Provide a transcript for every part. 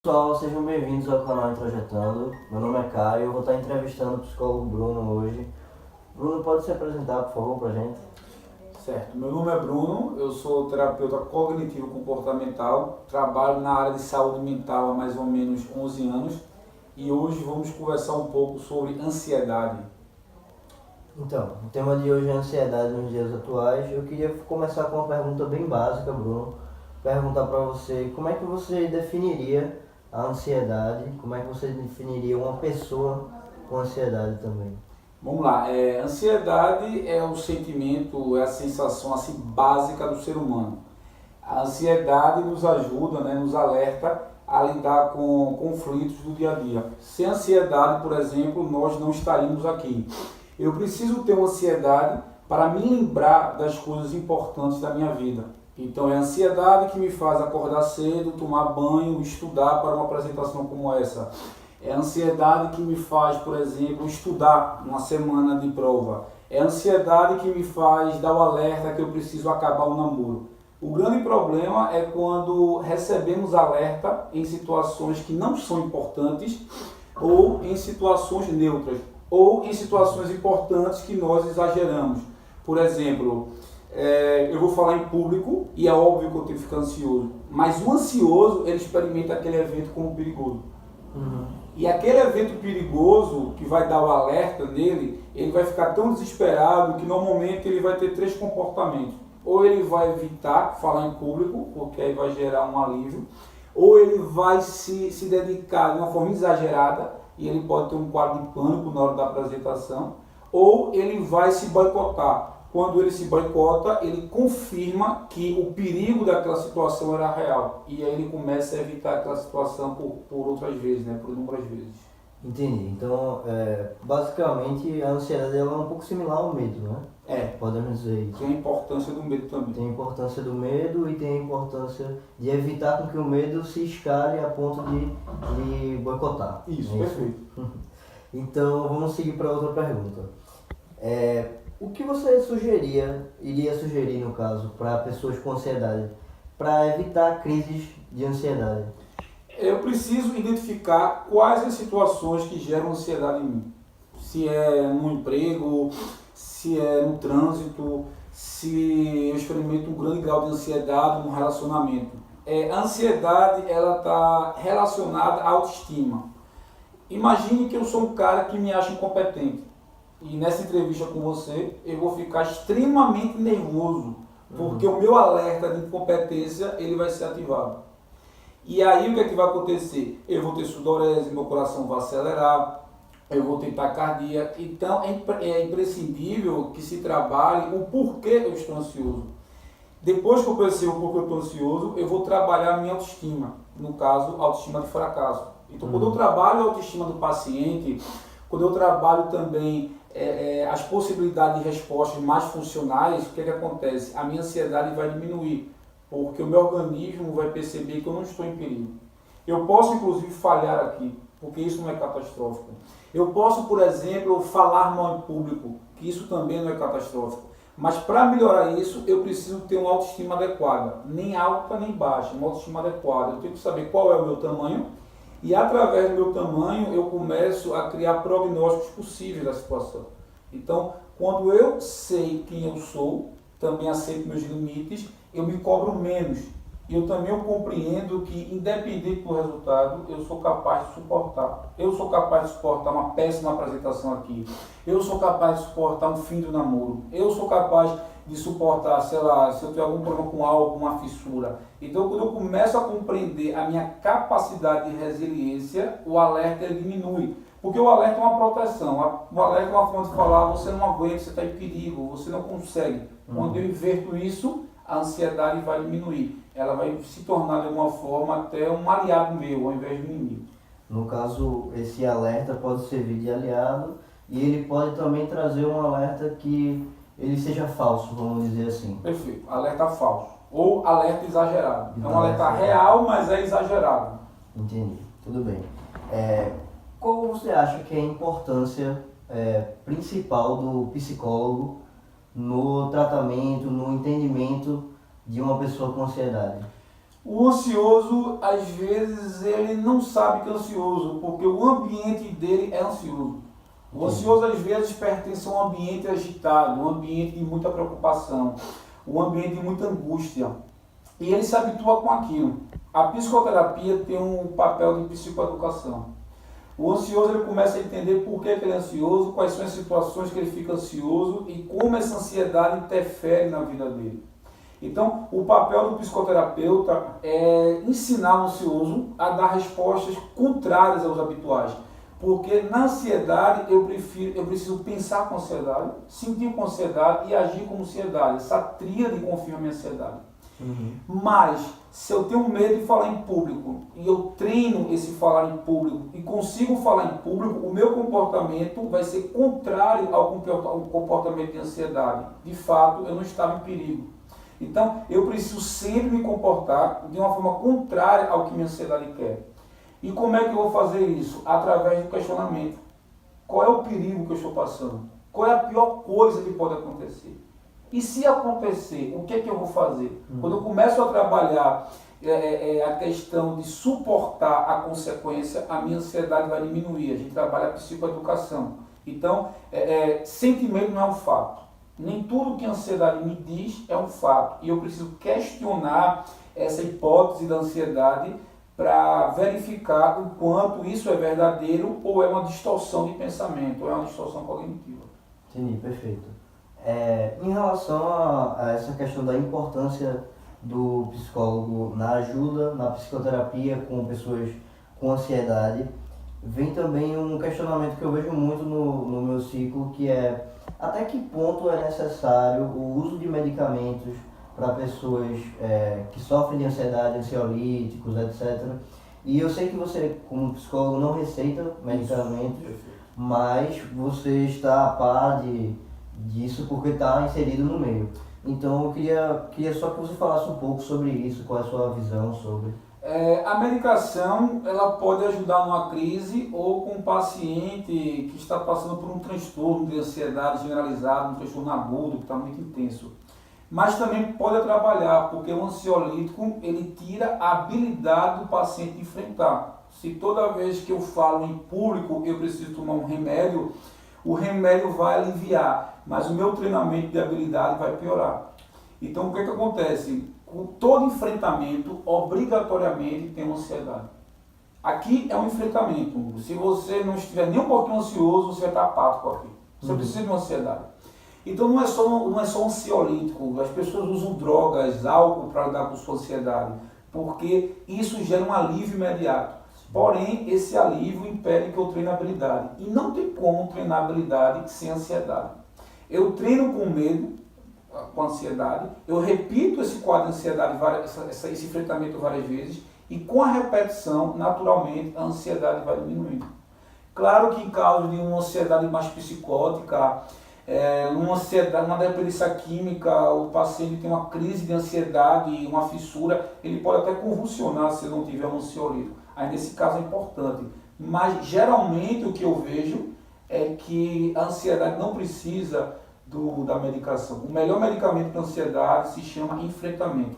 Pessoal, sejam bem-vindos ao canal Introjetando. Meu nome é Caio, eu vou estar entrevistando o psicólogo Bruno hoje. Bruno, pode se apresentar, por favor, pra gente? Certo, meu nome é Bruno, eu sou terapeuta cognitivo-comportamental, trabalho na área de saúde mental há mais ou menos 11 anos e hoje vamos conversar um pouco sobre ansiedade. Então, o tema de hoje é ansiedade nos dias atuais. Eu queria começar com uma pergunta bem básica, Bruno. Perguntar para você, como é que você definiria a ansiedade? Como é que você definiria uma pessoa com ansiedade também? Vamos lá, ansiedade é o sentimento, é a sensação assim, básica do ser humano. A ansiedade nos ajuda, nos alerta a lidar com conflitos do dia a dia. Sem ansiedade, por exemplo, nós não estaríamos aqui. Eu preciso ter uma ansiedade para me lembrar das coisas importantes da minha vida. Então é a ansiedade que me faz acordar cedo, tomar banho, estudar para uma apresentação como essa. É a ansiedade que me faz, por exemplo, estudar uma semana de prova. É a ansiedade que me faz dar o alerta que eu preciso acabar o namoro. O grande problema é quando recebemos alerta em situações que não são importantes ou em situações neutras ou em situações importantes que nós exageramos. Por exemplo, eu vou falar em público e é óbvio que eu tenho que ficar ansioso, mas o ansioso ele experimenta aquele evento como perigoso. E aquele evento perigoso que vai dar o alerta nele, ele vai ficar tão desesperado que normalmente ele vai ter 3 comportamentos. Ou ele vai evitar falar em público, porque aí vai gerar um alívio, ou ele vai se dedicar de uma forma exagerada, e ele pode ter um quadro de pânico na hora da apresentação, ou ele vai se boicotar. Quando ele se boicota, ele confirma que o perigo daquela situação era real. E aí ele começa a evitar aquela situação por outras vezes, por inúmeras vezes. Entendi. Então, basicamente, a ansiedade ela é um pouco similar ao medo, né? Podemos dizer isso. Tem a importância do medo também. Tem a importância do medo e tem a importância de evitar com que o medo se escale a ponto de boicotar. Isso, é perfeito. Então, vamos seguir para outra pergunta. O que você iria sugerir no caso, para pessoas com ansiedade, para evitar crises de ansiedade? Eu preciso identificar quais as situações que geram ansiedade em mim. Se é no emprego, se é no trânsito, se eu experimento um grande grau de ansiedade no relacionamento. A ansiedade ela está relacionada à autoestima. Imagine que eu sou um cara que me acha incompetente. E nessa entrevista com você, eu vou ficar extremamente nervoso, porque o meu alerta de incompetência ele vai ser ativado. E aí o que é que vai acontecer? Eu vou ter sudorese, meu coração vai acelerar, eu vou ter taquicardia. Então é imprescindível que se trabalhe o porquê eu estou ansioso. Depois que eu percebo o porquê eu estou ansioso, eu vou trabalhar a minha autoestima, no caso, autoestima de fracasso. Então quando eu trabalho a autoestima do paciente, quando eu trabalho também as possibilidades de respostas mais funcionais, o que é que acontece? A minha ansiedade vai diminuir, porque o meu organismo vai perceber que eu não estou em perigo. Eu posso, inclusive, falhar aqui, porque isso não é catastrófico. Eu posso, por exemplo, falar mal em público, que isso também não é catastrófico. Mas para melhorar isso, eu preciso ter uma autoestima adequada, nem alta nem baixa, uma autoestima adequada. Eu tenho que saber qual é o meu tamanho, e através do meu tamanho eu começo a criar prognósticos possíveis da situação. Então, quando eu sei quem eu sou, também aceito meus limites, eu me cobro menos. E eu também compreendo que, independente do resultado, eu sou capaz de suportar. Eu sou capaz de suportar uma péssima apresentação aqui. Eu sou capaz de suportar um fim do namoro. Eu sou capaz de suportar, sei lá, se eu tenho algum problema com algo, uma fissura. Então, quando eu começo a compreender a minha capacidade de resiliência, o alerta ele diminui. Porque o alerta é uma proteção. O alerta é uma forma de falar, você não aguenta, você está em perigo, você não consegue. Quando eu inverto isso, a ansiedade vai diminuir. Ela vai se tornar de alguma forma até um aliado meu, ao invés de um inimigo. No caso, esse alerta pode servir de aliado e ele pode também trazer um alerta que ele seja falso, vamos dizer assim. Perfeito. Alerta falso. Ou alerta exagerado. É um alerta real, mas é exagerado. Entendi. Tudo bem. Qual você acha que é a importância principal do psicólogo no tratamento, no entendimento de uma pessoa com ansiedade? O ansioso, às vezes, ele não sabe que é ansioso, porque o ambiente dele é ansioso. O ansioso, às vezes, pertence a um ambiente agitado, um ambiente de muita preocupação, um ambiente de muita angústia. E ele se habitua com aquilo. A psicoterapia tem um papel de psicoeducação. O ansioso, ele começa a entender por que ele é ansioso, quais são as situações que ele fica ansioso e como essa ansiedade interfere na vida dele. Então, o papel do psicoterapeuta é ensinar o ansioso a dar respostas contrárias aos habituais. Porque na ansiedade eu preciso pensar com ansiedade, sentir com ansiedade e agir com ansiedade. Essa tríade confirma a minha ansiedade. Mas, se eu tenho medo de falar em público e eu treino esse falar em público e consigo falar em público, o meu comportamento vai ser contrário ao comportamento de ansiedade. De fato, eu não estava em perigo. Então, eu preciso sempre me comportar de uma forma contrária ao que minha ansiedade quer. E como é que eu vou fazer isso? Através do questionamento. Qual é o perigo que eu estou passando? Qual é a pior coisa que pode acontecer? E se acontecer, o que é que eu vou fazer? Quando eu começo a trabalhar a questão de suportar a consequência, a minha ansiedade vai diminuir. A gente trabalha a psicoeducação. Então, sentimento não é um fato. Nem tudo que a ansiedade me diz é um fato. E eu preciso questionar essa hipótese da ansiedade para verificar o quanto isso é verdadeiro ou é uma distorção de pensamento, ou é uma distorção cognitiva. Entendi, perfeito. Em relação a essa questão da importância do psicólogo na ajuda, na psicoterapia com pessoas com ansiedade, vem também um questionamento que eu vejo muito no meu ciclo, que é até que ponto é necessário o uso de medicamentos para pessoas que sofrem de ansiedade, ansiolíticos, etc. E eu sei que você, como psicólogo, não receita medicamentos, mas você está a par disso porque está inserido no meio. Então eu queria só que você falasse um pouco sobre isso, qual é a sua visão sobre... A medicação, ela pode ajudar numa crise ou com um paciente que está passando por um transtorno de ansiedade generalizado, um transtorno agudo que está muito intenso. Mas também pode atrapalhar, porque o ansiolítico, ele tira a habilidade do paciente de enfrentar. Se toda vez que eu falo em público eu preciso tomar um remédio, o remédio vai aliviar, mas o meu treinamento de habilidade vai piorar. Então o que acontece? Com todo enfrentamento, obrigatoriamente tem uma ansiedade. Aqui é um enfrentamento. Se você não estiver nem um pouquinho ansioso, você vai estar apático aqui. Você precisa de uma ansiedade. Então não é só ansiolítico. As pessoas usam drogas, álcool para lidar com sua ansiedade, porque isso gera um alívio imediato. Porém, esse alívio impede que eu treine a habilidade. E não tem como treinar a habilidade sem ansiedade. Eu treino com medo, com ansiedade, eu repito esse quadro de ansiedade, esse enfrentamento várias vezes, e com a repetição, naturalmente, a ansiedade vai diminuindo. Claro que em caso de uma ansiedade mais psicótica, uma dependência química, o paciente tem uma crise de ansiedade, uma fissura, ele pode até convulsionar se não tiver um ansiolítico. Aí nesse caso é importante. Mas geralmente o que eu vejo é que a ansiedade não precisa da medicação. O melhor medicamento para a ansiedade se chama enfrentamento.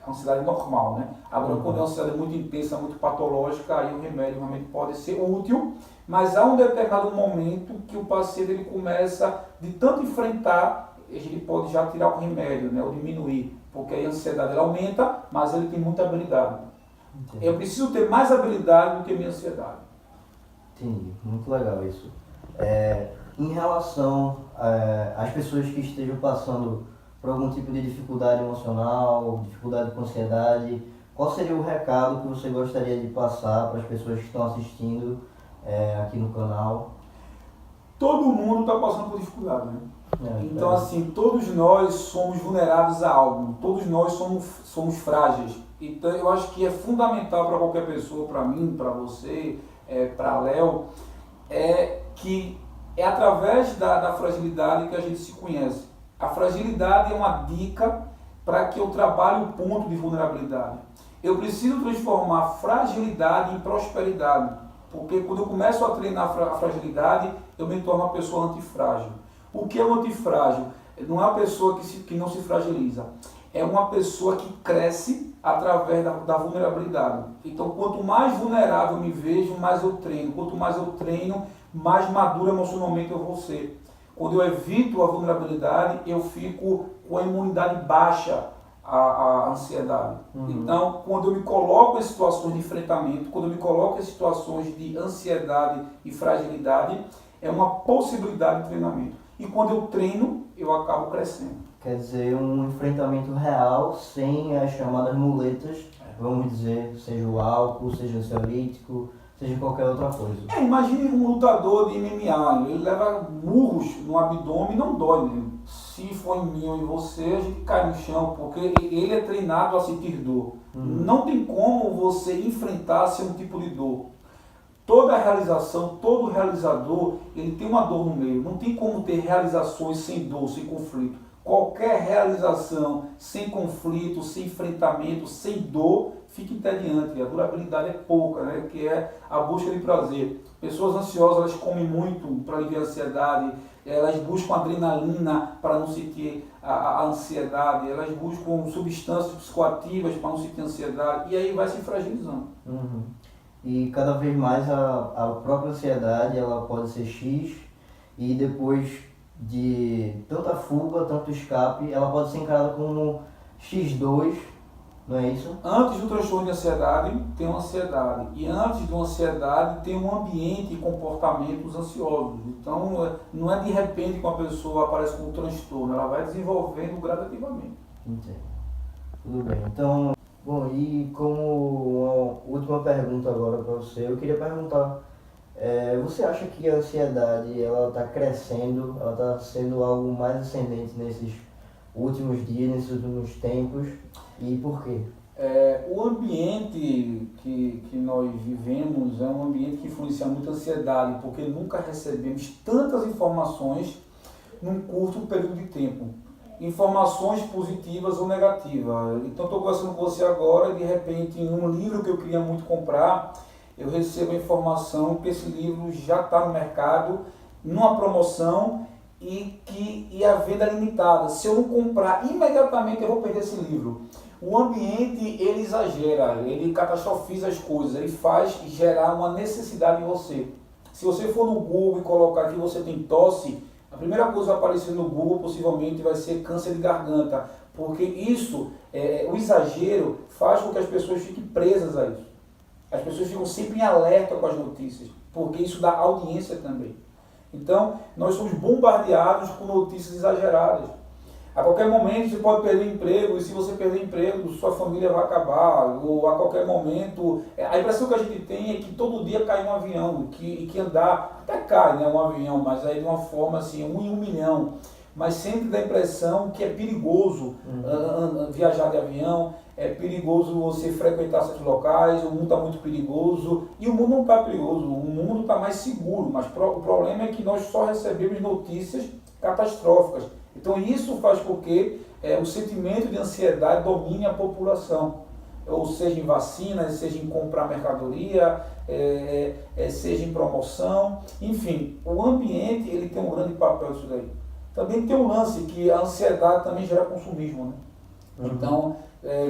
A ansiedade normal, né? Agora, quando a ansiedade é muito intensa, muito patológica, aí o remédio realmente pode ser útil, mas há um determinado momento que o paciente ele começa, de tanto enfrentar, ele pode já tirar o remédio, né? Ou diminuir, porque aí a ansiedade ela aumenta, mas ele tem muita habilidade. Entendi. Eu preciso ter mais habilidade do que minha ansiedade. Entendi, muito legal isso. Em relação às pessoas que estejam passando por algum tipo de dificuldade emocional, dificuldade com ansiedade, qual seria o recado que você gostaria de passar para as pessoas que estão assistindo aqui no canal? Todo mundo está passando por dificuldade, né? Então, assim, todos nós somos vulneráveis a algo, todos nós somos frágeis. Então, eu acho que é fundamental para qualquer pessoa, para mim, para você, para Léo, que é através da fragilidade que a gente se conhece. A fragilidade é uma dica para que eu trabalhe o ponto de vulnerabilidade. Eu preciso transformar fragilidade em prosperidade, porque quando eu começo a treinar a fragilidade, eu me torno uma pessoa antifrágil. O que é um antifrágil? Não é uma pessoa que não se fragiliza. é uma pessoa que cresce através da vulnerabilidade. Então, quanto mais vulnerável eu me vejo, mais eu treino. Quanto mais eu treino, mais maduro emocionalmente eu vou ser. Quando eu evito a vulnerabilidade, eu fico com a imunidade baixa à ansiedade. Então, quando eu me coloco em situações de enfrentamento, quando eu me coloco em situações de ansiedade e fragilidade, é uma possibilidade de treinamento. E quando eu treino, eu acabo crescendo. Quer dizer, um enfrentamento real, sem as chamadas muletas, vamos dizer, seja o álcool, seja o ansiolítico, seja qualquer outra coisa. Imagine um lutador de MMA, ele leva murros no abdômen e não dói nele. Se for em mim ou em você, a gente cai no chão, porque ele é treinado a sentir dor. Não tem como você enfrentar sem um tipo de dor. Toda realização, todo realizador, ele tem uma dor no meio. Não tem como ter realizações sem dor, sem conflito. Qualquer realização sem conflito, sem enfrentamento, sem dor, fica entediante. A durabilidade é pouca, né? Que é a busca de prazer. Pessoas ansiosas, elas comem muito para aliviar a ansiedade, elas buscam adrenalina para não sentir a ansiedade, elas buscam substâncias psicoativas para não sentir ansiedade, e aí vai se fragilizando. E cada vez mais a própria ansiedade, ela pode ser X, e depois de tanta fuga, tanto escape, ela pode ser encarada como X2, não é isso? Antes do transtorno de ansiedade, tem uma ansiedade. E antes de uma ansiedade, tem um ambiente e comportamentos ansiosos. Então, não é de repente que uma pessoa aparece com um transtorno, ela vai desenvolvendo gradativamente. Entendo. Tudo bem. Então, bom, e como uma última pergunta agora para você, eu queria perguntar, você acha que a ansiedade, ela está crescendo, ela está sendo algo mais ascendente nesses últimos dias, nesses últimos tempos, e por quê? O ambiente que nós vivemos é um ambiente que influencia muito a ansiedade, porque nunca recebemos tantas informações num curto período de tempo. Informações positivas ou negativas. Então, estou conversando com você agora e, de repente, em um livro que eu queria muito comprar, eu recebo a informação que esse livro já está no mercado, numa promoção, e a venda é limitada. Se eu não comprar imediatamente, eu vou perder esse livro. O ambiente, ele exagera, ele catastrofiza as coisas, ele faz gerar uma necessidade em você. Se você for no Google e colocar que você tem tosse, a primeira coisa que vai aparecer no Google possivelmente vai ser câncer de garganta, porque isso, o exagero, faz com que as pessoas fiquem presas a isso. As pessoas ficam sempre em alerta com as notícias, porque isso dá audiência também. Então, nós somos bombardeados com notícias exageradas. A qualquer momento você pode perder emprego, e se você perder emprego, sua família vai acabar, ou a qualquer momento... A impressão que a gente tem é que todo dia cai um avião, que andar, até cai, né, um avião, mas aí de uma forma assim, 1 em 1 milhão. Mas sempre dá a impressão que é perigoso viajar de avião, é perigoso você frequentar certos locais, o mundo está muito perigoso, e o mundo não está perigoso, o mundo está mais seguro, mas o problema é que nós só recebemos notícias catastróficas. Então isso faz com que o sentimento de ansiedade domine a população, ou seja em vacinas, seja em comprar mercadoria, seja em promoção, enfim, o ambiente ele tem um grande papel nisso daí. Também tem um lance que a ansiedade também gera consumismo, né? Então,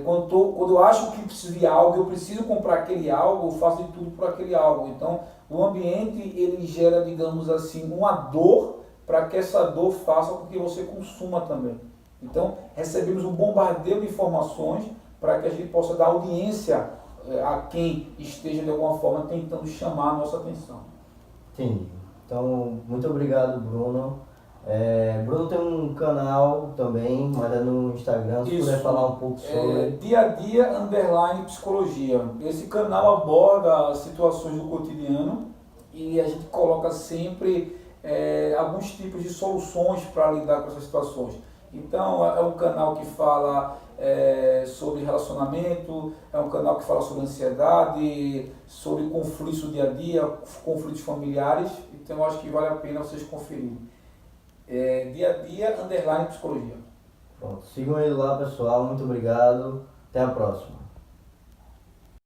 quando eu acho que preciso de algo, eu preciso comprar aquele algo, eu faço de tudo por aquele algo. Então, o ambiente ele gera, digamos assim, uma dor para que essa dor faça com que você consuma também. Então, recebemos um bombardeio de informações para que a gente possa dar audiência a quem esteja de alguma forma tentando chamar a nossa atenção. Entendi. Então, muito obrigado, Bruno. Bruno tem um canal também, mas é no Instagram, se puder falar um pouco sobre... Dia a dia _psicologia. Esse canal aborda situações do cotidiano e a gente coloca sempre alguns tipos de soluções para lidar com essas situações. Então é um canal que fala sobre relacionamento, é um canal que fala sobre ansiedade, sobre conflitos do dia a dia, conflitos familiares, então eu acho que vale a pena vocês conferirem. Dia a dia _psicologia. Pronto, sigam ele lá, pessoal, muito obrigado, até a próxima.